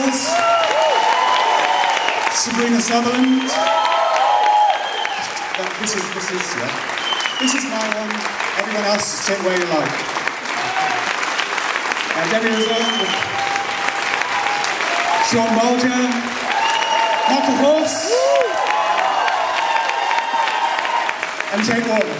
Shiels, Sabrina Sutherland. This is my one. Everyone else sit where you like. David Lynch, Sean Bolger, Michael Horse, and Jake Wardle.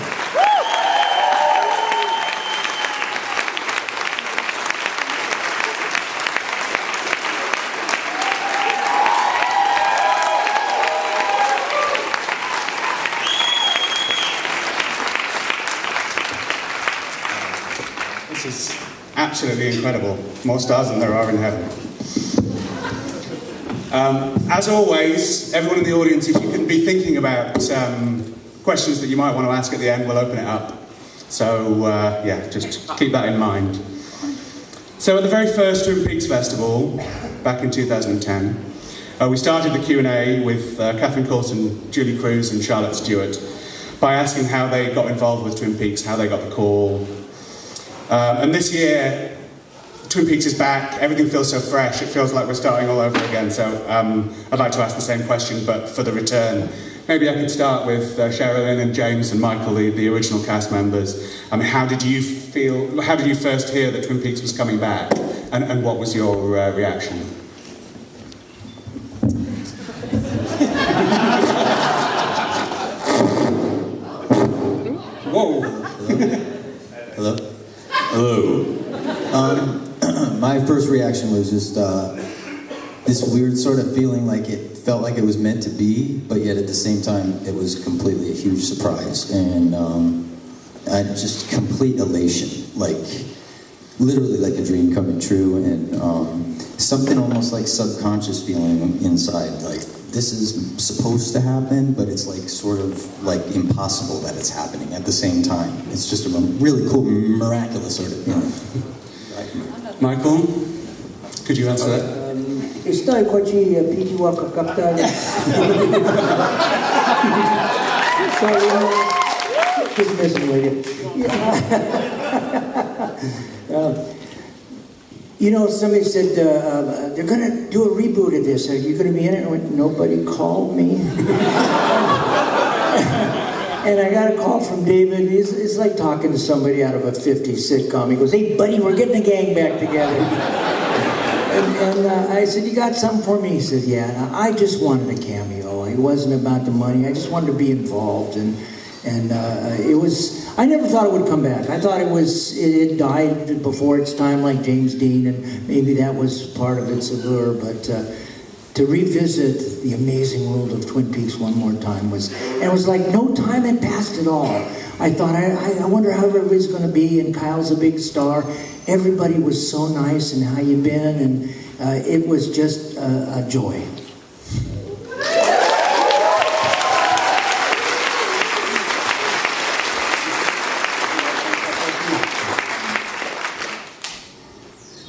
This is absolutely incredible. More stars than there are in heaven. As always, everyone in the audience, if you can be thinking about questions that you might want to ask at the end, we'll open it up. So, yeah, just keep that in mind. So at the very first Twin Peaks Festival, back in 2010, we started the Q&A with Catherine Coulson, Julie Cruz and Charlotte Stewart by asking how they got involved with Twin Peaks, how they got the call. And this year, Twin Peaks is back, everything feels so fresh, it feels like we're starting all over again, so I'd like to ask the same question, but for the return. Maybe I could start with Sherilyn and James and Michael, the original cast members. I mean, how did you first hear that Twin Peaks was coming back, and what was your reaction? Whoa! Hello? Hello. My first reaction was just this weird sort of feeling like it felt like it was meant to be, but yet at the same time it was completely a huge surprise, and just complete elation, like literally like a dream coming true, and something almost like subconscious feeling inside, like this is supposed to happen, but it's like sort of like impossible that it's happening at the same time. It's just a really cool, miraculous sort of feeling. Michael, could you answer that? Estoy kochi pijiwa kakapta. Sorry, just messing with you. You know, somebody said they're going to do a reboot of this. Are you going to be in it? I went, nobody called me. And I got a call from David. It's like talking to somebody out of a 50s sitcom. He goes, hey, buddy, we're getting the gang back together. And I said, you got something for me? He said, yeah. I just wanted a cameo. It wasn't about the money. I just wanted to be involved. And it was... I never thought it would come back. I thought it died before its time, like James Dean, and maybe that was part of its allure. But to revisit the amazing world of Twin Peaks one more time was like no time had passed at all. I thought, I wonder how everybody's going to be, and Kyle's a big star. Everybody was so nice, and how you been, and it was just a joy.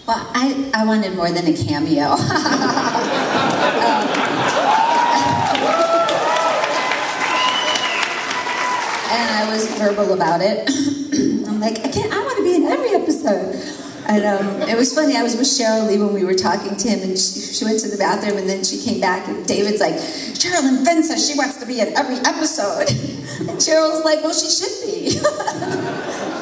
Well, I wanted more than a cameo. And I was verbal about it. I'm like, I want to be in every episode. And it was funny, I was with Sherilyn when we were talking to him, and she went to the bathroom, and then she came back, and David's like, Sherilyn Fenn says she wants to be in every episode. And Cheryl's like, well, she should be.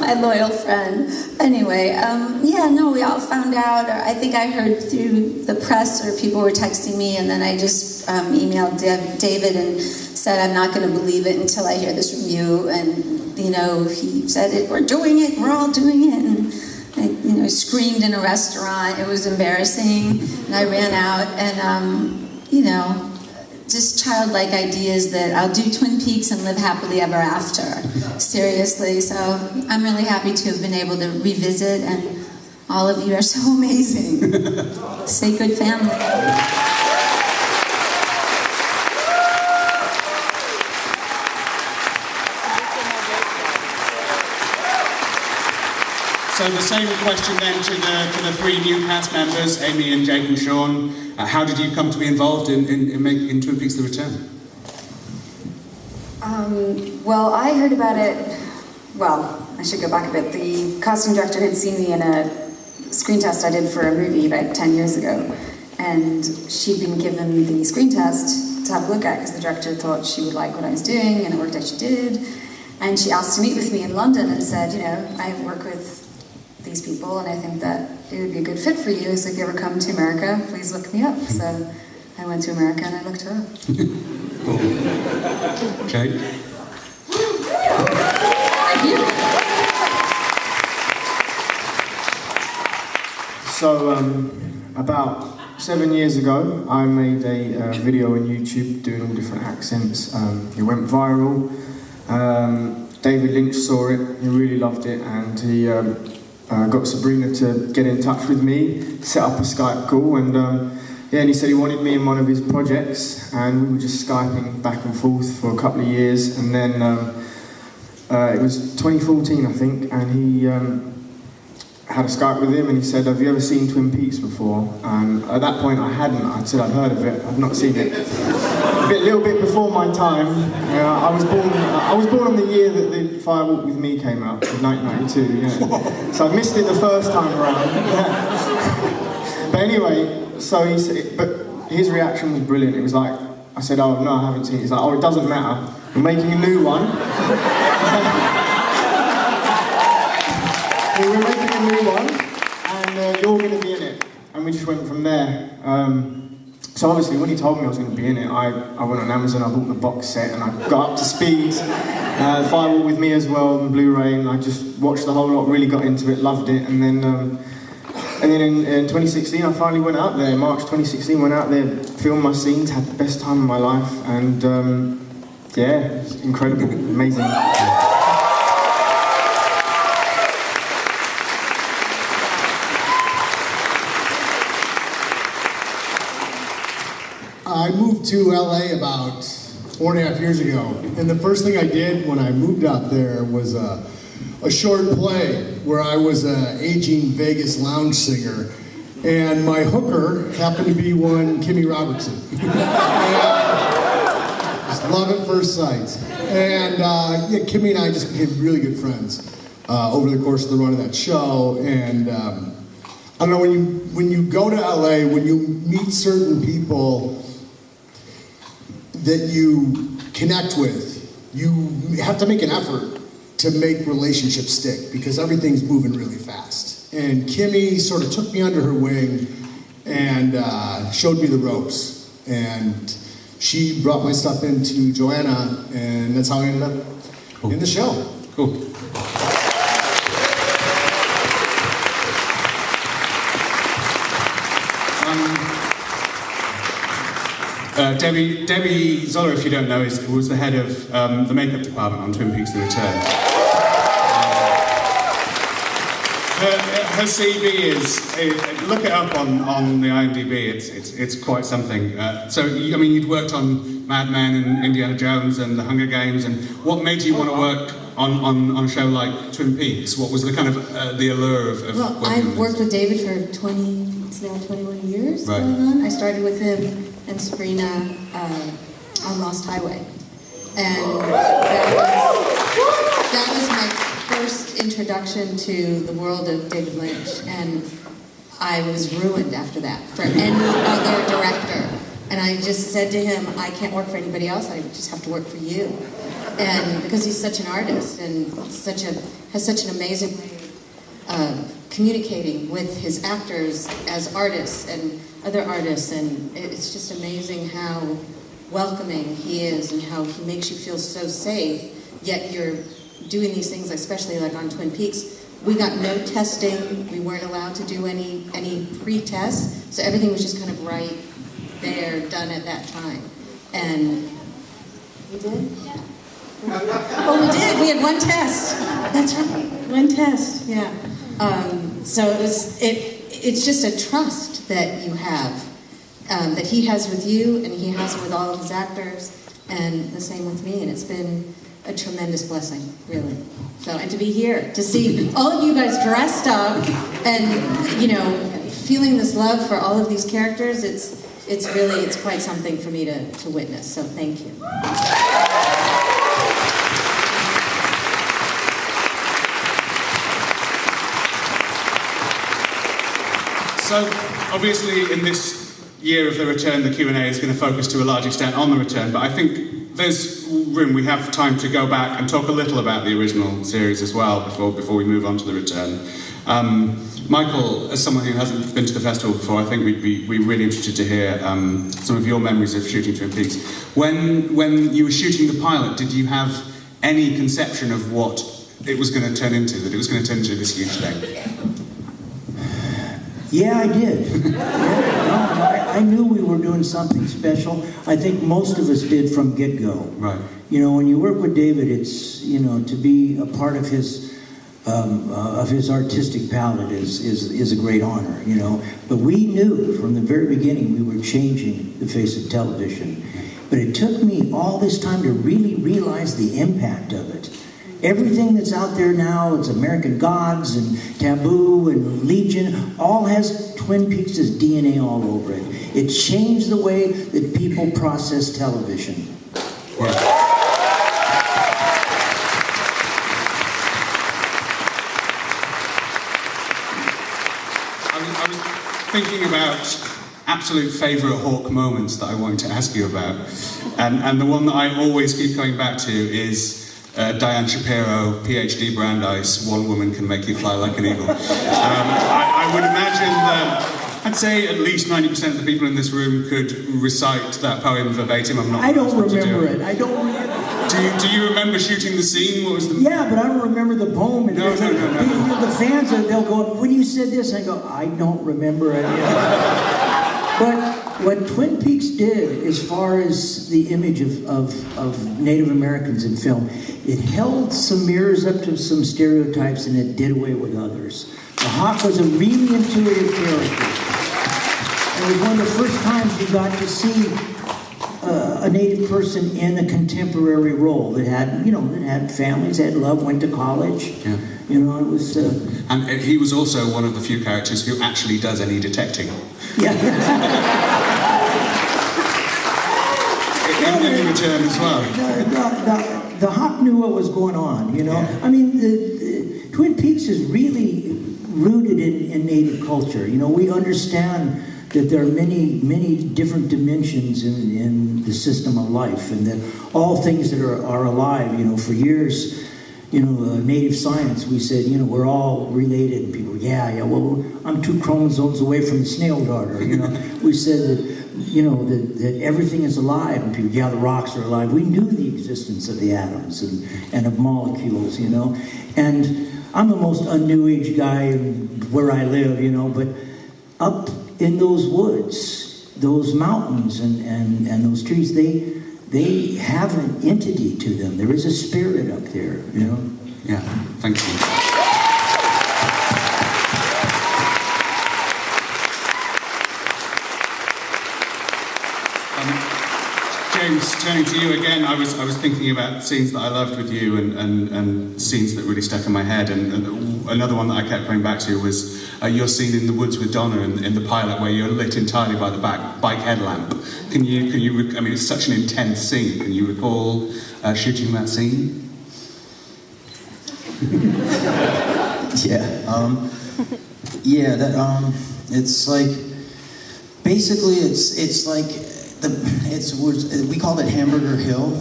My loyal friend. Anyway, we all found out, or I think I heard through the press, or people were texting me, and then I just emailed David and said, I'm not going to believe it until I hear this from you. And, he said, we're doing it, we're all doing it. And I screamed in a restaurant. It was embarrassing. And I ran out, and, just childlike ideas that I'll do Twin Peaks and live happily ever after. Seriously. So I'm really happy to have been able to revisit, and all of you are so amazing. Say good family. So the same question then to the three new cast members, Amy and Jake and Sean. How did you come to be involved in Twin Peaks: The Return? Well, I heard about it, I should go back a bit. The casting director had seen me in a screen test I did for a movie about 10 years ago. And she'd been given the screen test to have a look at because the director thought she would like what I was doing and it worked out she did. And she asked to meet with me in London and said, you know, I work with these people and I think that it would be a good fit for you. So if you ever come to America, please look me up. So I went to America and I looked her up. Okay. Thank you. So, about 7 years ago, I made a video on YouTube doing all different accents. It went viral. David Lynch saw it, he really loved it, and he got Sabrina to get in touch with me, set up a Skype call, and and he said he wanted me in one of his projects, and we were just Skyping back and forth for a couple of years, and then it was 2014, I think, and he had a Skype with him and he said, have you ever seen Twin Peaks before? And at that point I hadn't. I said I'd heard of it, I've not seen it. A little bit before my time. I was born on the year that the Fire Walk With Me came out, in 1992. So I missed it the first time around. But anyway, so he said, but his reaction was brilliant. It was like, I said, oh no, I haven't seen it. He's like, oh, it doesn't matter. We're making a new one. We're making a new one, and you're going to be in it. And we just went from there. So obviously, when he told me I was going to be in it, I went on Amazon, I bought the box set, and I got up to speed. Fire Walk With Me as well, and Blu-ray, and I just watched the whole lot, really got into it, loved it, and then in 2016, I finally went out there. March 2016, went out there, filmed my scenes, had the best time of my life, and yeah, it's incredible, amazing. I moved to LA about 4.5 years ago, and the first thing I did when I moved out there was a short play where I was an aging Vegas lounge singer, and my hooker happened to be one Kimmy Robertson. Just love at first sight. And yeah, Kimmy and I just became really good friends over the course of the run of that show. And I don't know, when you go to LA, when you meet certain people that you connect with, you have to make an effort to make relationships stick because everything's moving really fast. And Kimmy sort of took me under her wing and showed me the ropes. And she brought my stuff into Joanna, and that's how I ended up in the show. Cool. Debbie Zoller, if you don't know, was the head of the makeup department on Twin Peaks: The Return. Her CV is, look it up on the IMDb. It's quite something. So I mean, you'd worked on Mad Men and Indiana Jones and The Hunger Games. And what made you want to work on a show like Twin Peaks? What was the kind of the allure of Well, I've worked with David for 21 years right. going on. I started with him and Sabrina on Lost Highway. And that was my first introduction to the world of David Lynch. And I was ruined after that for any other director. And I just said to him, I can't work for anybody else, I just have to work for you. And because he's such an artist and has such an amazing way of communicating with his actors as artists and other artists, and it's just amazing how welcoming he is and how he makes you feel so safe, yet you're doing these things, especially like on Twin Peaks. We got no testing, we weren't allowed to do any pre-tests, so everything was just kind of right there, done at that time. And we did? Yeah. Oh, we did. We had one test. That's right. One test. Yeah. So it's just a trust that you have, that he has with you, and he has with all of his actors, and the same with me. And it's been a tremendous blessing, really. So, and to be here, to see all of you guys dressed up, and feeling this love for all of these characters, it's quite something for me to witness. So, thank you. So, obviously, in this year of the return, the Q&A is going to focus to a large extent on the return, but I think there's room, we have time to go back and talk a little about the original series as well before we move on to the return. Michael, as someone who hasn't been to the festival before, I think we'd be really interested to hear some of your memories of shooting Twin Peaks. When you were shooting the pilot, did you have any conception of what it was going to turn into, that it was going to turn into this huge thing? Yeah, I did. I knew we were doing something special. I think most of us did from get-go. Right. You know, when you work with David, it's, you know, to be a part of his artistic palette is a great honor, you know. But we knew from the very beginning we were changing the face of television. But it took me all this time to really realize the impact of it. Everything that's out there now, it's American Gods and Taboo and Legion, all has Twin Peaks' DNA all over it. It changed the way that people process television. Yeah. I was thinking about absolute favourite Hawk moments that I wanted to ask you about. And the one that I always keep coming back to is Diane Shapiro, PhD Brandeis, one woman can make you fly like an eagle. I would imagine that, I'd say at least 90% of the people in this room could recite that poem verbatim. I don't remember it. I don't remember. Do you remember shooting the scene? What was the... Yeah, but I don't remember the poem. No. The fans, they'll go, when you said this, I go, I don't remember it. But what Twin Peaks did, as far as the image of Native Americans in film, it held some mirrors up to some stereotypes and it did away with others. The Hawk was a really intuitive character. It was one of the first times you got to see a Native person in a contemporary role that had, you know, that had families, had love, went to college. Yeah. You know, it was... And he was also one of the few characters who actually does any detecting. Yeah. in the return as well. The Hawk knew what was going on, you know. Yeah. I mean, the Twin Peaks is really rooted in Native culture. You know, we understand that there are many different dimensions in the system of life, and that all things that are alive, you know, for years, you know, Native science, we said, you know, we're all related. And people, well, I'm 2 chromosomes away from the snail darter, you know. We said that, you know, that everything is alive, and people, the rocks are alive. We knew the existence of the atoms and of molecules, you know. And I'm the most un-New Age guy where I live, you know, but up in those woods, those mountains and those trees, they have an entity to them. There is a spirit up there, you know? Yeah, thank you. James, turning to you again, I was thinking about scenes that I loved with you and scenes that really stuck in my head. And another one that I kept coming back to was your scene in the woods with Donna in the pilot, where you're lit entirely by the bike headlamp. Can you? I mean, it's such an intense scene. Can you recall shooting that scene? It's like, basically, it's like, we called it Hamburger Hill,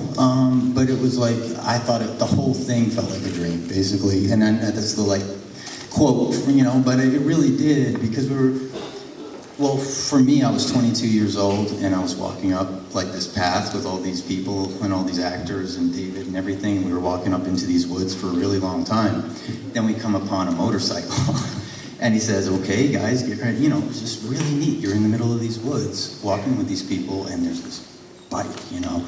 but it was like, I thought the whole thing felt like a dream, basically, and then that's the like quote, you know, but it really did, because well, for me, I was 22 years old, and I was walking up like this path with all these people and all these actors and David and everything. We were walking up into these woods for a really long time. Then we come upon a motorcycle, and he says, "Okay, guys, get ready." You know, it's just really neat. You're in the middle of these woods, walking with these people, and there's this bike, you know.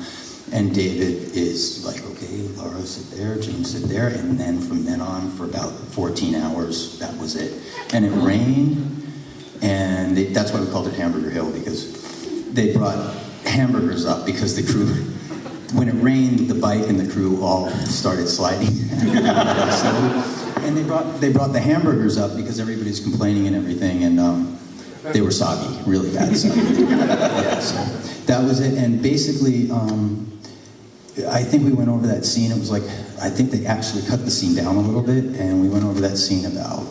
And David is like, "Okay, Laura, sit there, James, sit there," and then from then on, for about 14 hours, that was it. And it rained. And that's why we called it Hamburger Hill, because they brought hamburgers up, because the crew, when it rained, the bike and the crew all started sliding. And they brought the hamburgers up because everybody's complaining and everything, and they were soggy, really bad soggy. Yeah, so that was it. And basically, I think we went over that scene. It was like, I think they actually cut the scene down a little bit, and we went over that scene about,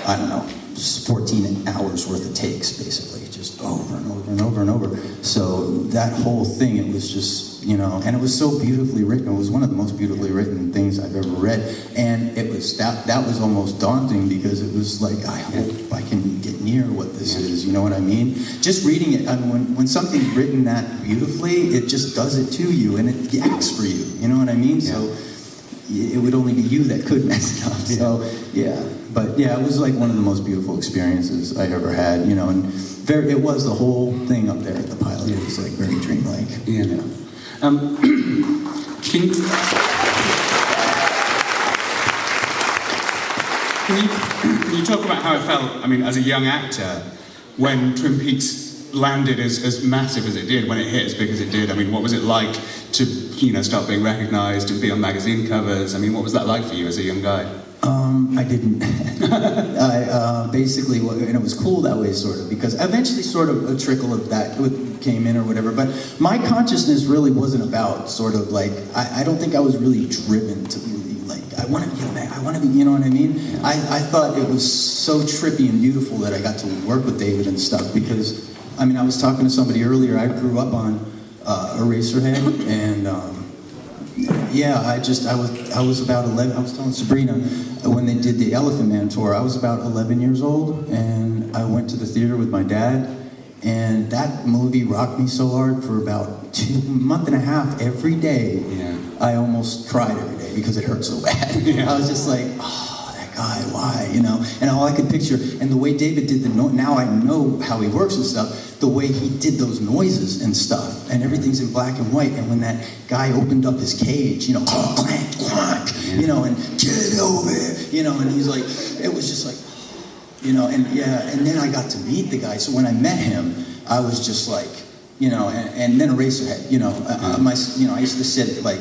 I don't know, 14 hours worth of takes, basically, just over and over and over and over. So that whole thing, it was just, you know, and it was so beautifully written. It was one of the most beautifully written things I've ever read. And it was, that was almost daunting, because it was like, I hope I can get near what this is, you know what I mean? Just reading it, I mean, when something's written that beautifully, it just does it to you, and it acts for you, you know what I mean? Yeah. So it would only be you that could mess it up. So yeah, but yeah, it was like one of the most beautiful experiences I ever had, you know, and it was the whole thing up there at the pilot. It was like very dreamlike. Yeah. You know? Can you talk about how it felt, I mean, as a young actor, when Twin Peaks landed as massive as it did, when it hit as big as it did? I mean, what was it like to, you know, start being recognised and be on magazine covers? I mean, what was that like for you as a young guy? I didn't. I basically, and it was cool that way, sort of, because eventually sort of a trickle of that came in or whatever, but my consciousness really wasn't about sort of like, I don't think I was really driven to really like, I want to be, you know what I mean? I thought it was so trippy and beautiful that I got to work with David and stuff, because, I mean, I was talking to somebody earlier, I grew up on Eraserhead, and yeah, I was about 11, I was telling Sabrina, when they did the Elephant Man tour, I was about 11 years old, and I went to the theater with my dad, and that movie rocked me so hard for about a month and a half every day. Yeah. I almost cried every day because it hurt so bad. Yeah. I was just like, oh, that guy, why, you know? And all I could picture, and the way David did now I know how he works and stuff, the way he did those noises and stuff, and everything's in black and white, and when that guy opened up his cage, you know, clank, clank, you know, and get over it, you know, and he's like, it was just like, you know, and yeah, and then I got to meet the guy, so when I met him, I was just like, you know, and then Eraserhead, you know, I used to sit at like,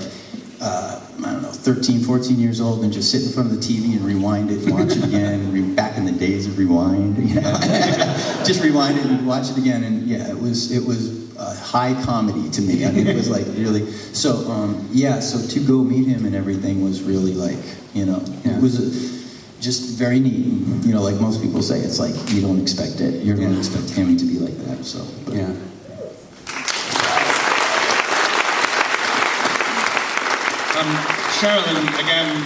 I don't know, 13, 14 years old, and just sit in front of the TV and rewind it and watch it again. Back in the days of rewind, you know, just rewind it and watch it again. And yeah, it was high comedy to me. I mean, it was like really. So yeah, so to go meet him and everything was really like, you know, it was just very neat. You know, like most people say, it's like you don't expect it. You don't expect him to be like that. So but. Yeah. Sherilyn, again,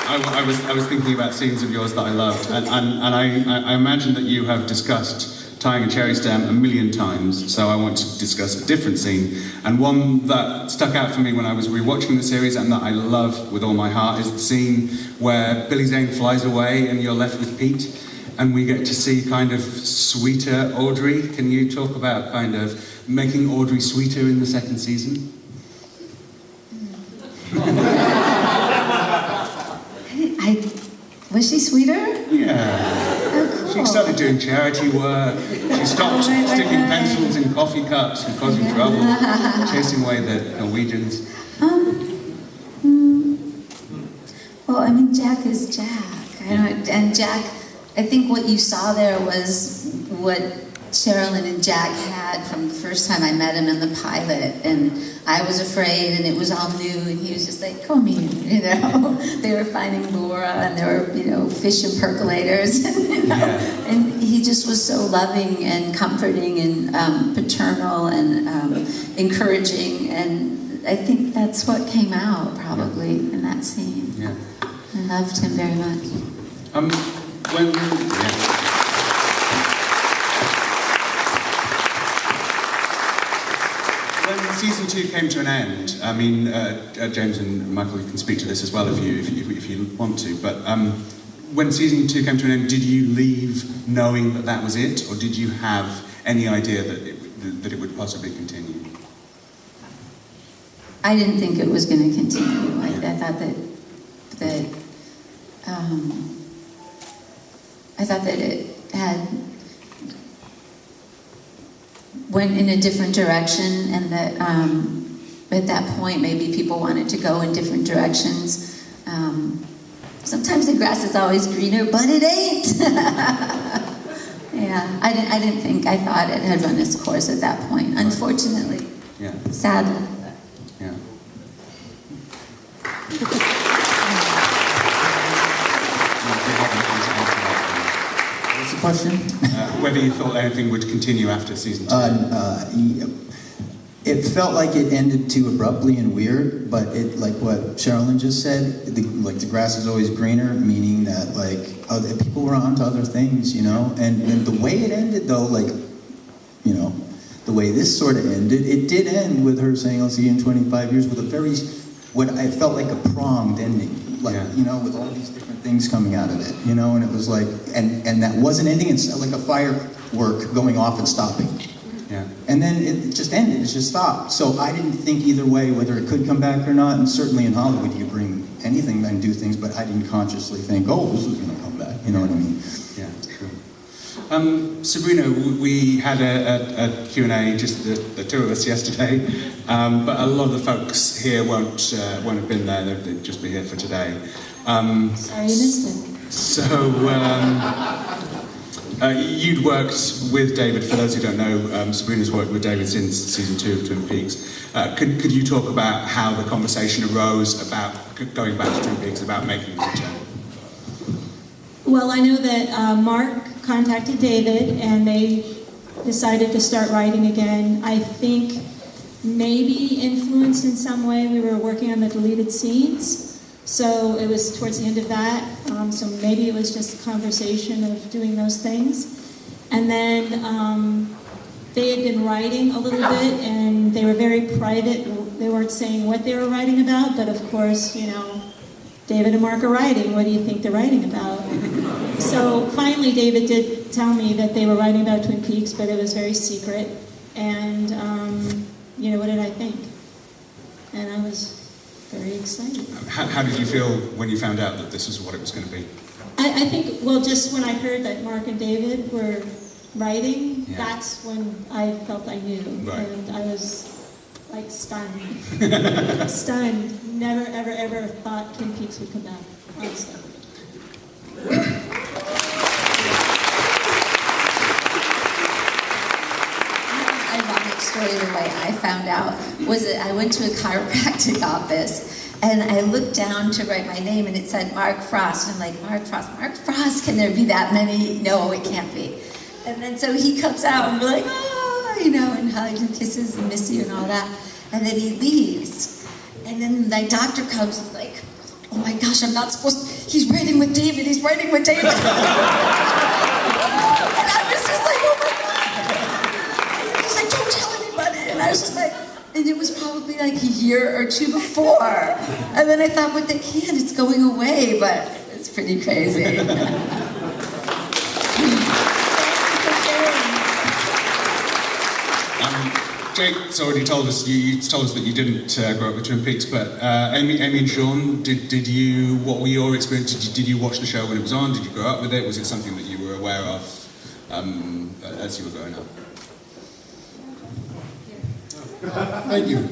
I was thinking about scenes of yours that I loved, and I imagine that you have discussed tying a cherry stem a million times, so I want to discuss a different scene, and one that stuck out for me when I was rewatching the series and that I love with all my heart is the scene where Billy Zane flies away and you're left with Pete, and we get to see kind of sweeter Audrey. Can you talk about kind of making Audrey sweeter in the second season? Was she sweeter? Yeah. Oh, cool. She started doing charity work. She stopped sticking pencils in coffee cups and causing trouble, chasing away the Norwegians. Well, I mean, Jack is Jack. And Jack, I think what you saw there was what Sherilyn and Jack had from the first time I met him in the pilot, and I was afraid, and it was all new, and he was just like, come here, you know. They were finding Laura, and there were, you know, fish and percolators, you know? And he just was so loving and comforting and paternal and encouraging, and I think that's what came out probably in that scene. Yeah. I loved him very much. When season 2 came to an end, I mean, James and Michael, you can speak to this as well if you want to, but when season 2 came to an end, did you leave knowing that that was it, or did you have any idea that it would possibly continue? I didn't think it was going to continue. I thought that it had went in a different direction, and that at that point maybe people wanted to go in different directions. Sometimes the grass is always greener, but it ain't. Yeah, I didn't think. I thought it had run its course at that point. Unfortunately, sadly. Yeah. Once question? Whether you thought anything would continue after season 2. It felt like it ended too abruptly and weird, but it, like what Sherilyn just said, the grass is always greener, meaning that like other people were on to other things, you know. And the way it ended, though, like, you know, the way this sort of ended, it did end with her saying, "I'll see you in 25 years," with a very, what I felt like a pronged ending, like, you know, with all these different things coming out of it, you know. And it was like, and that wasn't ending. It's like a firework going off and stopping. Yeah. And then it just ended, it just stopped. So I didn't think either way whether it could come back or not, and certainly in Hollywood you bring anything and do things, but I didn't consciously think, oh, this is going to come back, you know what I mean? Yeah, true. Sabrina, we had a Q&A, just the two of us yesterday, but a lot of the folks here won't have been there, they'll just be here for today. Sorry you missed it. So, you'd worked with David, for those who don't know, Sabrina's worked with David since season 2 of Twin Peaks. Could you talk about how the conversation arose about going back to Twin Peaks, about making the return? Well, I know that Mark contacted David and they decided to start writing again. I think maybe influenced in some way. We were working on the deleted scenes. So it was towards the end of that, so maybe it was just a conversation of doing those things. And then they had been writing a little bit, and they were very private. They weren't saying what they were writing about, but of course, you know, David and Mark are writing. What do you think they're writing about? So finally, David did tell me that they were writing about Twin Peaks, but it was very secret. And, you know, what did I think? And I was very excited. How did you feel when you found out that this was what it was going to be? I think, well, just when I heard that Mark and David were writing, that's when I felt I knew. Right. And I was, like, stunned. Stunned. Never, ever, ever thought Twin Peaks would come back, honestly. Story the way I found out was that I went to a chiropractic office and I looked down to write my name and it said Mark Frost. And I'm like, Mark Frost, can there be that many? No, it can't be. And then so he comes out and we're like, oh, you know, and hugs and kisses and miss you and all that. And then he leaves. And then my doctor comes and is like, oh my gosh, I'm not supposed to, he's writing with David. And I was just like, oh my God. He's like, don't tell anybody. And I was just like, and it was probably like a year or two before. And then I thought, but they can't, it's going away. But it's pretty crazy. Jake's already told us, you told us that you didn't grow up with Twin Peaks, but Amy and Sean, did you, what were your experiences? Did you watch the show when it was on? Did you grow up with it? Was it something that you were aware of as you were growing up? Thank you.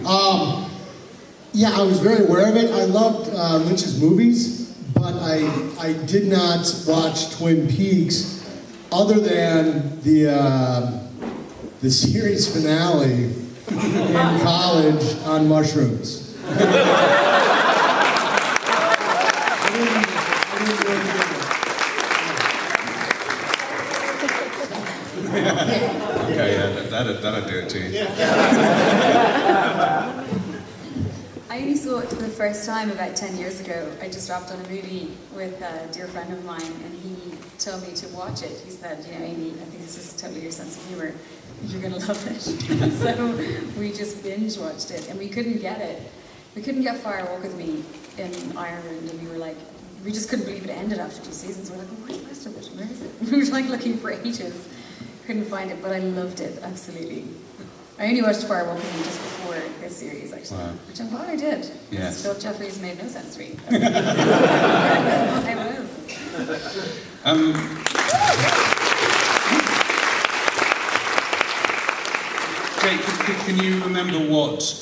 Yeah, I was very aware of it. I loved Lynch's movies, but I did not watch Twin Peaks other than the series finale in college on mushrooms. Okay, yeah, that'll do it to you. I only saw it for the first time about 10 years ago. I just wrapped on a movie with a dear friend of mine, and he told me to watch it. He said, you know, Amy, I think this is totally your sense of humor. You're going to love it. So we just binge watched it, and we couldn't get it. We couldn't get Fire Walk With Me in Ireland, and we were like, we just couldn't believe it ended after 2 seasons. We're like, well, where's the rest of it? Where is it? We were like looking for ages. Couldn't find it, but I loved it, absolutely. I only watched Fire Walk With Me just before this series, actually, which I'm glad I did. Yes. Phil Jeffries made no sense to me. I was. Jake, can you remember what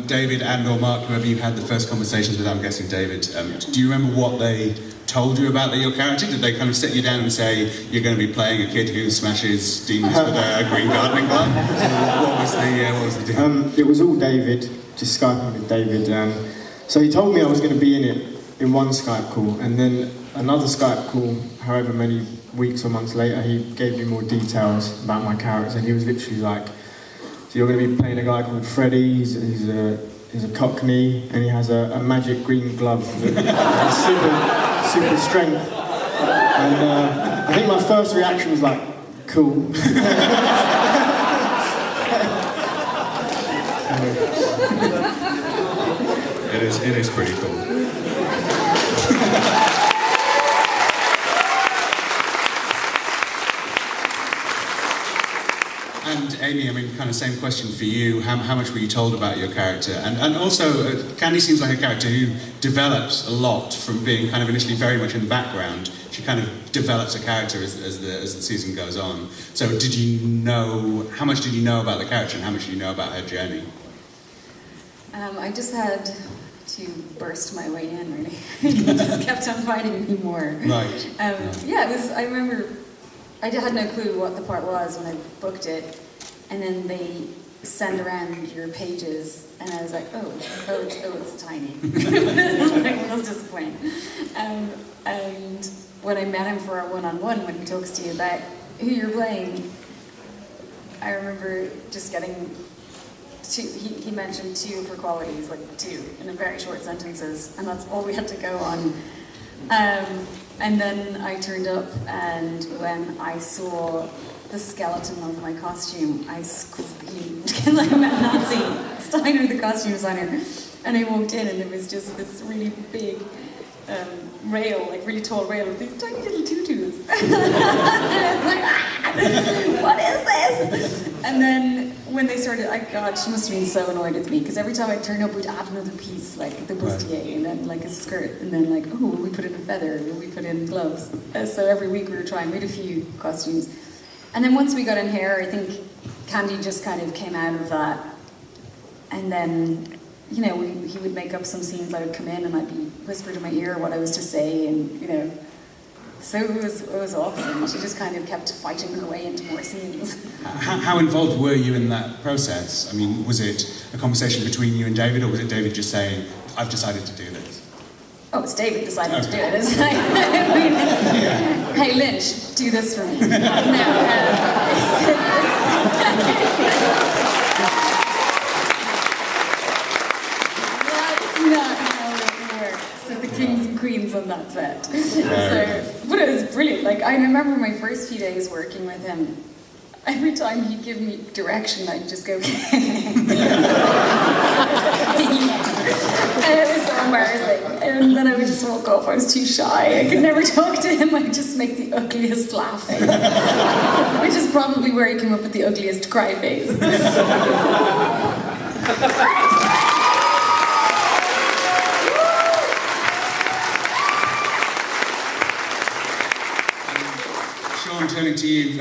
David and or Mark, whoever you had the first conversations with, I'm guessing David, do you remember what they told you about your character? Did they kind of sit you down and say, you're going to be playing a kid who smashes demons with a green gardening glove? What was the deal? It was all David, just Skyping with David. So he told me I was going to be in it in one Skype call, and then another Skype call however many weeks or months later, he gave me more details about my character, and he was literally like, so you're going to be playing a guy called Freddie, he's a cockney, and he has a magic green glove that has super strength. And I think my first reaction was like, cool. It is pretty cool. And Amy, I mean, kind of same question for you. How much were you told about your character? And also, Candie seems like a character who develops a lot from being kind of initially very much in the background. She kind of develops a character as the season goes on. So how much did you know about the character and how much did you know about her journey? I just had to burst my way in, really. He just kept on fighting me more. Right. Yeah, it was, I remember, I had no clue what the part was when I booked it, and then they send around your pages, and I was like, oh, it's tiny. It was disappointing. And when I met him for our one-on-one, when he talks to you about who you're playing, I remember just getting two, he mentioned 2 for qualities, like 2, in a very short sentences, and that's all we had to go on. And then I turned up, and when I saw the skeleton of my costume, I screamed, because I met Nancy Steiner, the costume designer, and I walked in, and there was just this really big rail, like really tall rail with these tiny little tutus. And I was like, what is this? And then when they started, God, she must have been so annoyed with me, because every time I turned up, we'd add another piece, like the bustier, and then like a skirt, and then like, oh, will we put in a feather, will we put in gloves? So every week we were trying, we had a few costumes. And then once we got in hair, I think Candie just kind of came out of that. And then, you know, he would make up some scenes, I would come in and I'd be whispered in my ear what I was to say, and, you know, so it was awesome. She just kind of kept fighting her way into more scenes. How involved were you in that process? I mean, was it a conversation between you and David, or was it David just saying, I've decided to do this? Oh, it's David decided to do it. It's like, hey, Lynch, do this for me. No, kings and queens on that set. But it was brilliant. Like, I remember my first few days working with him. Every time he'd give me direction, I'd just go. And it was so embarrassing. And then I would just walk off. I was too shy. I could never talk to him. I'd just make the ugliest laugh face. Which is probably where he came up with the ugliest cry face. Turning to you,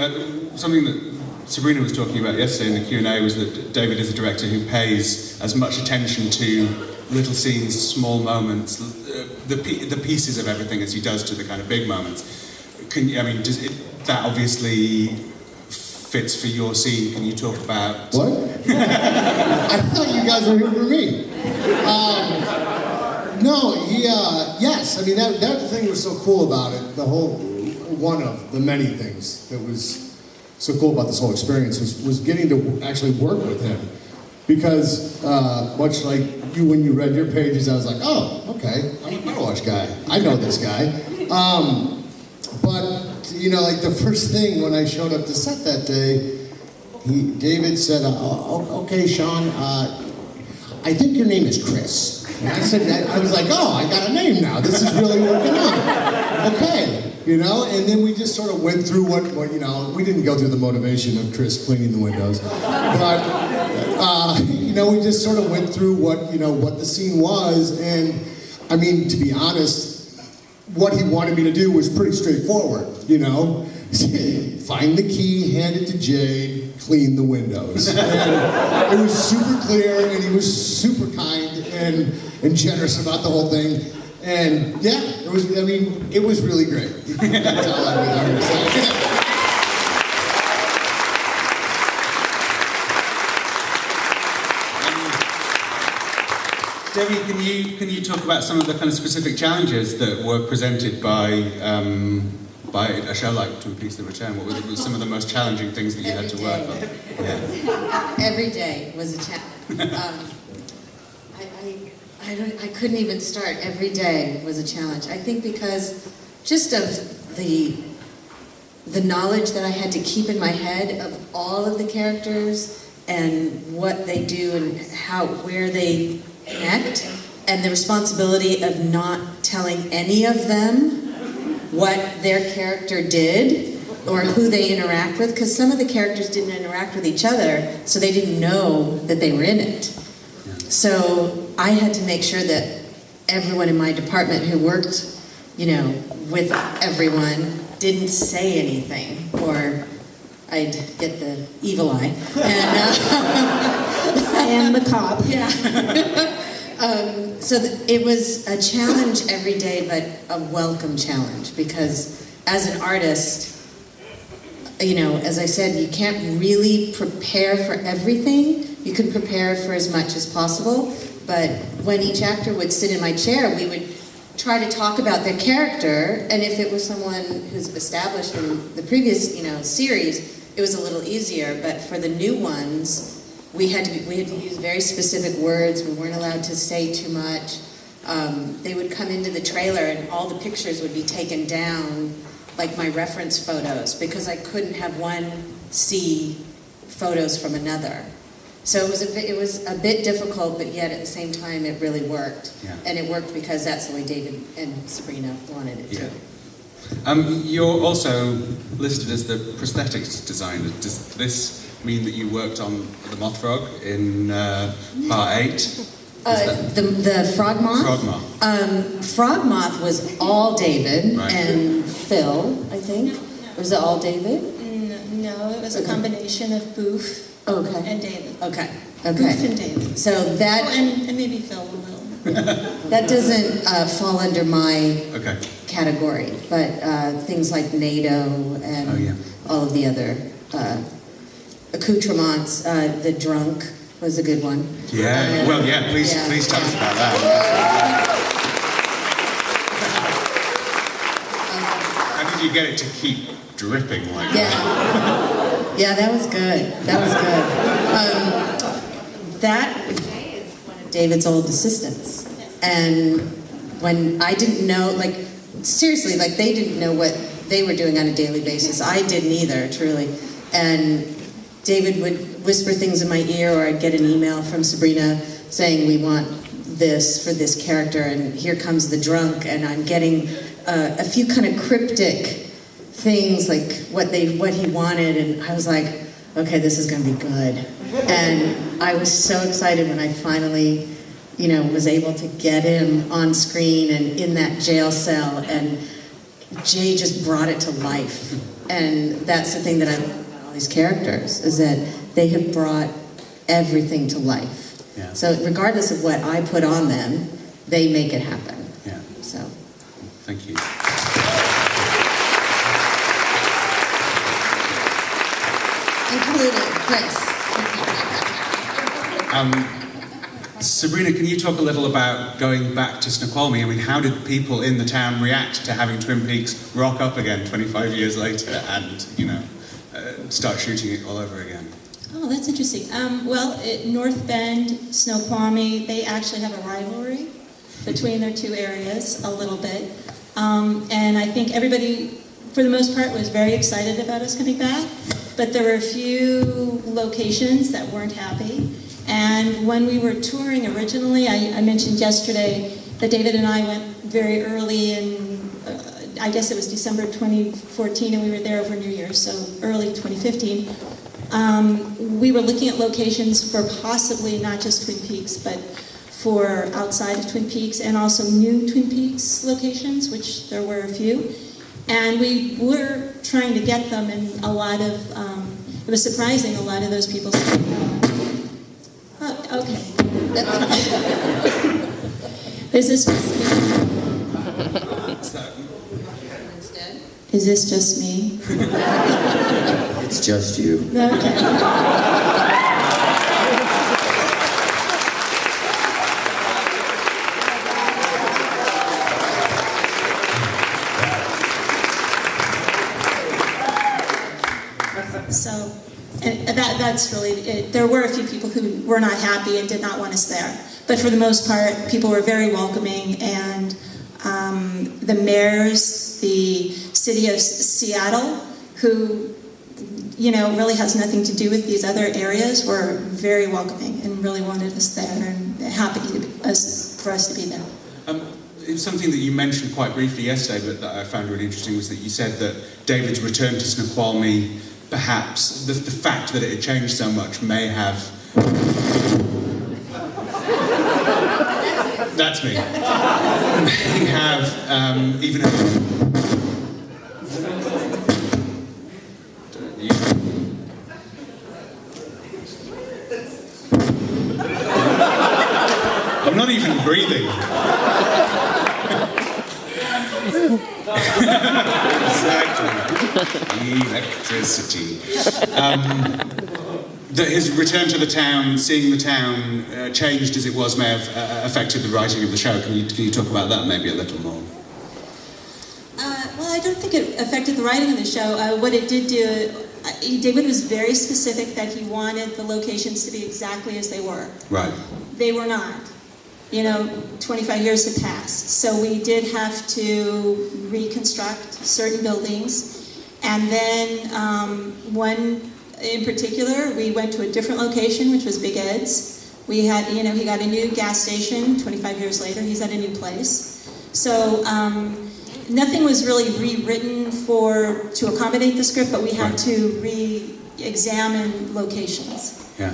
something that Sabrina was talking about yesterday in the Q&A was that David is a director who pays as much attention to little scenes, small moments, the pieces of everything as he does to the kind of big moments. That obviously fits for your scene. Can you talk about... What? I thought you guys were here for me. Yes, I mean, that thing was so cool about it, one of the many things that was so cool about this whole experience was getting to actually work with him. Because much like you, when you read your pages, I was like, oh, okay, I'm a Car Wash guy. I know this guy. But, you know, like the first thing when I showed up to set that day, David said, okay, Sean, I think your name is Chris. And I was like, oh, I got a name now. This is really working out. Okay. You know, and then we just sort of went through what you know, we didn't go through the motivation of Chris cleaning the windows, but, you know, we just sort of went through what the scene was, and, I mean, to be honest, what he wanted me to do was pretty straightforward, you know? Find the key, hand it to Jade, clean the windows. And it was super clear, and he was super kind and generous about the whole thing. And yeah, it was really great. That's all I would say. Debbie, can you talk about some of the kind of specific challenges that were presented by by a show like Twin Peaks: The Return? What were some of the most challenging things that you had to work on? Yeah. Every day was a challenge. I couldn't even start. Every day was a challenge. I think because just of the knowledge that I had to keep in my head of all of the characters and what they do and where they connect, and the responsibility of not telling any of them what their character did or who they interact with, because some of the characters didn't interact with each other, so they didn't know that they were in it. So I had to make sure that everyone in my department who worked, with everyone didn't say anything, or I'd get the evil eye. And, I am the cop. Yeah. It was a challenge every day, but a welcome challenge, because as an artist, as I said, you can't really prepare for everything. You can prepare for as much as possible, but when each actor would sit in my chair, we would try to talk about their character, and if it was someone who's established in the previous, series, it was a little easier, but for the new ones, we had to use very specific words. We weren't allowed to say too much. They would come into the trailer and all the pictures would be taken down, like my reference photos, because I couldn't have one see photos from another. So it was a bit difficult, but yet at the same time it really worked. Yeah. And it worked because that's the way David and Sabrina wanted it to. You're also listed as the prosthetics designer. Does this mean that you worked on the Moth Frog in part 8? The Frog Moth? Frog Moth. Frog Moth was all David Right. and Phil, I think. Was it all David? No, it was a combination of Boof and David. Okay. Boof and David. So that... and maybe Phil a little. That doesn't fall under my Okay. category, but things like NATO and all of the other accoutrements, the drunk was a good one. Yeah, please tell us about that. How did you get it to keep dripping like that? Yeah, that was good. That is one of David's old assistants. And when I didn't know, seriously, they didn't know what they were doing on a daily basis. I didn't either, truly. And David would whisper things in my ear, or I'd get an email from Sabrina saying, we want this for this character, and here comes the drunk, and I'm getting a few kind of cryptic things, like what he wanted, and I was like, okay, this is going to be good. And I was so excited when I finally, was able to get him on screen and in that jail cell, and Jay just brought it to life. And that's the thing that I love about all these characters, is that they have brought everything to life. Yeah. So regardless of what I put on them, they make it happen. Yeah. So. Thank you. Including Chris. Sabrina, can you talk a little about going back to Snoqualmie? I mean, how did people in the town react to having Twin Peaks rock up again 25 years later and, start shooting it all over again? Oh, that's interesting. North Bend, Snoqualmie, they actually have a rivalry between their two areas a little bit. And I think everybody, for the most part, was very excited about us coming back. But there were a few locations that weren't happy. And when we were touring originally, I mentioned yesterday that David and I went very early in, I guess it was December 2014, and we were there over New Year's, so early 2015. We were looking at locations for possibly not just Twin Peaks, but for outside of Twin Peaks and also new Twin Peaks locations, which there were a few. And we were trying to get them, and a lot of, it was surprising, a lot of those people said, okay. Is this just me? Is this just me? It's just you. Okay. that's really it. There were a few people who were not happy and did not want us there. But for the most part, people were very welcoming, and the mayors, the city of Seattle, who, you know, really has nothing to do with these other areas, were very welcoming and really wanted us there and happy for us to be there. It's something that you mentioned quite briefly yesterday, but that I found really interesting, was that you said that David's return to Snoqualmie, perhaps the fact that it had changed so much may have... That's me. May have even... I'm not even breathing. Exactly. Electricity. That his return to the town, seeing the town changed as it was, may have affected the writing of the show. Can you talk about that maybe a little more? Well, I don't think it affected the writing of the show. What it did do, David was very specific that he wanted the locations to be exactly as they were. Right. They were not. You know, 25 years had passed. So we did have to reconstruct certain buildings. And then one in particular, we went to a different location, which was Big Ed's. We had, you know, he got a new gas station 25 years later. He's at a new place. So nothing was really rewritten to accommodate the script, but we had to re-examine locations. Yeah.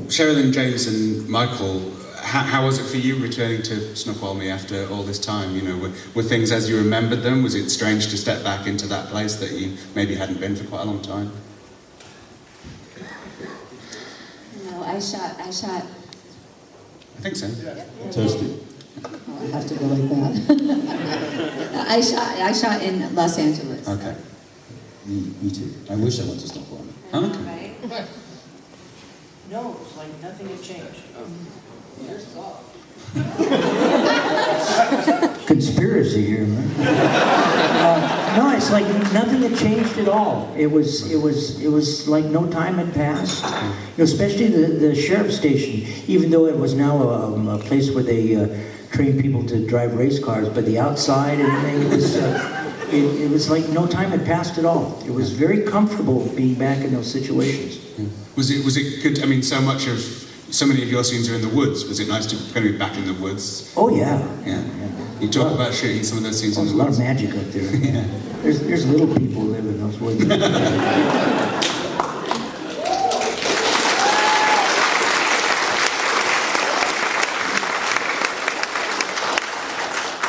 Sherilyn, James and Michael, how was it for you returning to Snoqualmie after all this time? You know, were things as you remembered them? Was it strange to step back into that place that you maybe hadn't been for quite a long time? No, I shot. I think so. Yeah. Toasty. Oh, I have to go like that. I shot in Los Angeles. Okay. Me too. I wish I went to Snoqualmie. Okay. Right. No, it's like nothing had changed. Conspiracy here, man. No, it's like nothing had changed at all. It was like no time had passed. You know, especially the sheriff's station, even though it was now a place where they train people to drive race cars, but the outside and everything, it was like no time had passed at all. It was very comfortable being back in those situations. Yeah. Was it good? I mean, so many of your scenes are in the woods. Was it nice to kind of be back in the woods? Oh yeah. Yeah. You talk about shooting some of those scenes in the woods. There's a lot of magic up there. Yeah. There's little people live in those woods.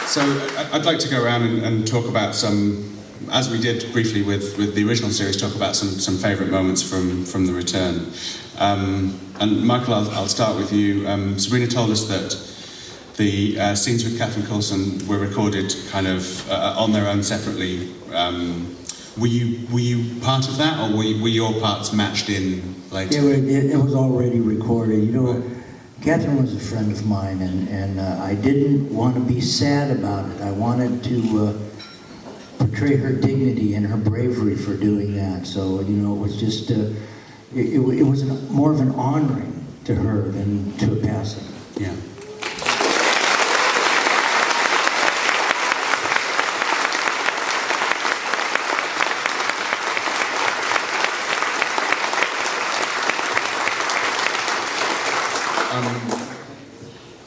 So I'd like to go around and talk about some, as we did briefly with the original series, talk about some favourite moments from the return. And Michael, I'll start with you. Sabrina told us that the scenes with Catherine Coulson were recorded kind of on their own separately. Were you part of that, or were your parts matched in later? It was already recorded. You know, Catherine was a friend of mine, and I didn't want to be sad about it. I wanted to portray her dignity and her bravery for doing that. So, you know, it was just, it was more of an honoring to her than to a passing. Yeah.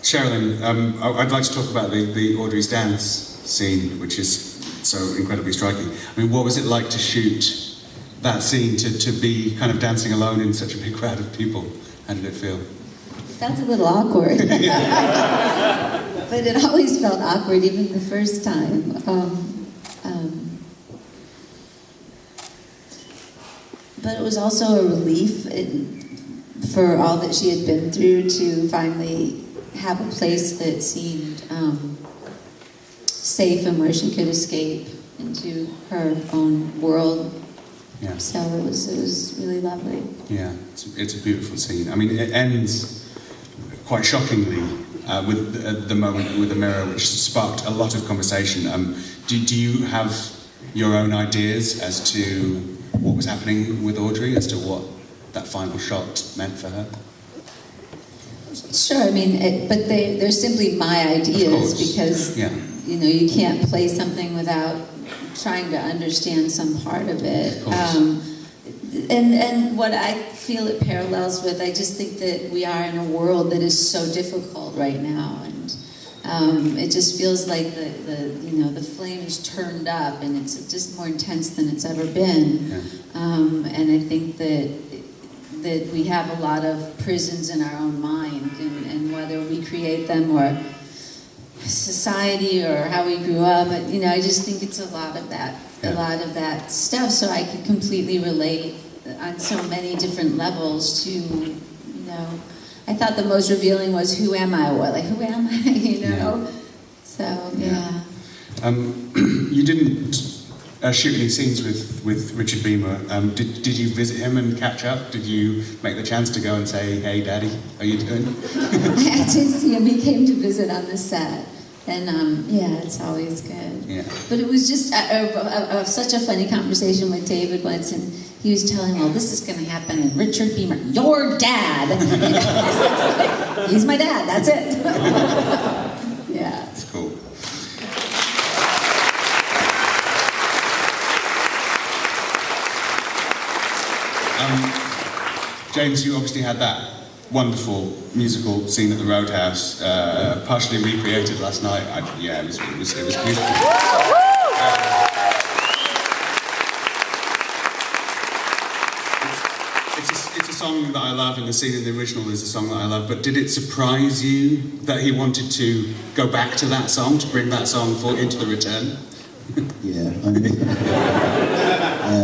Sherilyn, I'd like to talk about the Audrey's dance scene, which is so incredibly striking. I mean, what was it like to shoot that scene, to be kind of dancing alone in such a big crowd of people? How did it feel? That's a little awkward. But it always felt awkward, even the first time. But it was also a relief for all that she had been through to finally have a place that seemed safe and where she could escape into her own world. Yeah. So it was really lovely. Yeah, it's a beautiful scene. I mean, it ends quite shockingly with the moment with the mirror, which sparked a lot of conversation. Do you have your own ideas as to what was happening with Audrey, as to what that final shot meant for her? Sure, I mean, but they're simply my ideas because, you know, you can't play something without trying to understand some part of it. And what I feel it parallels with, I just think that we are in a world that is so difficult right now, and it just feels like the flame is turned up, and it's just more intense than it's ever been. And I think that we have a lot of prisons in our own mind, and whether we create them or society or how we grew up, you know, I just think it's a lot of that stuff. So I can completely relate on so many different levels to, you know, I thought the most revealing was who am I? Who am I? You know. So you didn't shoot any scenes with Richard Beamer. Did you visit him and catch up? Did you make the chance to go and say, "Hey, Daddy, how you doing?" I did see him. He came to visit on the set, and it's always good. Yeah. But it was just such a funny conversation with David once, and he was telling, "Well, this is going to happen." And Richard Beamer, your dad. He's my dad. That's it. Yeah. It's cool. James, you obviously had that wonderful musical scene at the Roadhouse, partially recreated last night. It was beautiful. It's a song that I love, and the scene in the original is a song that I love. But did it surprise you that he wanted to go back to that song, to bring that song into the return? Yeah, I mean,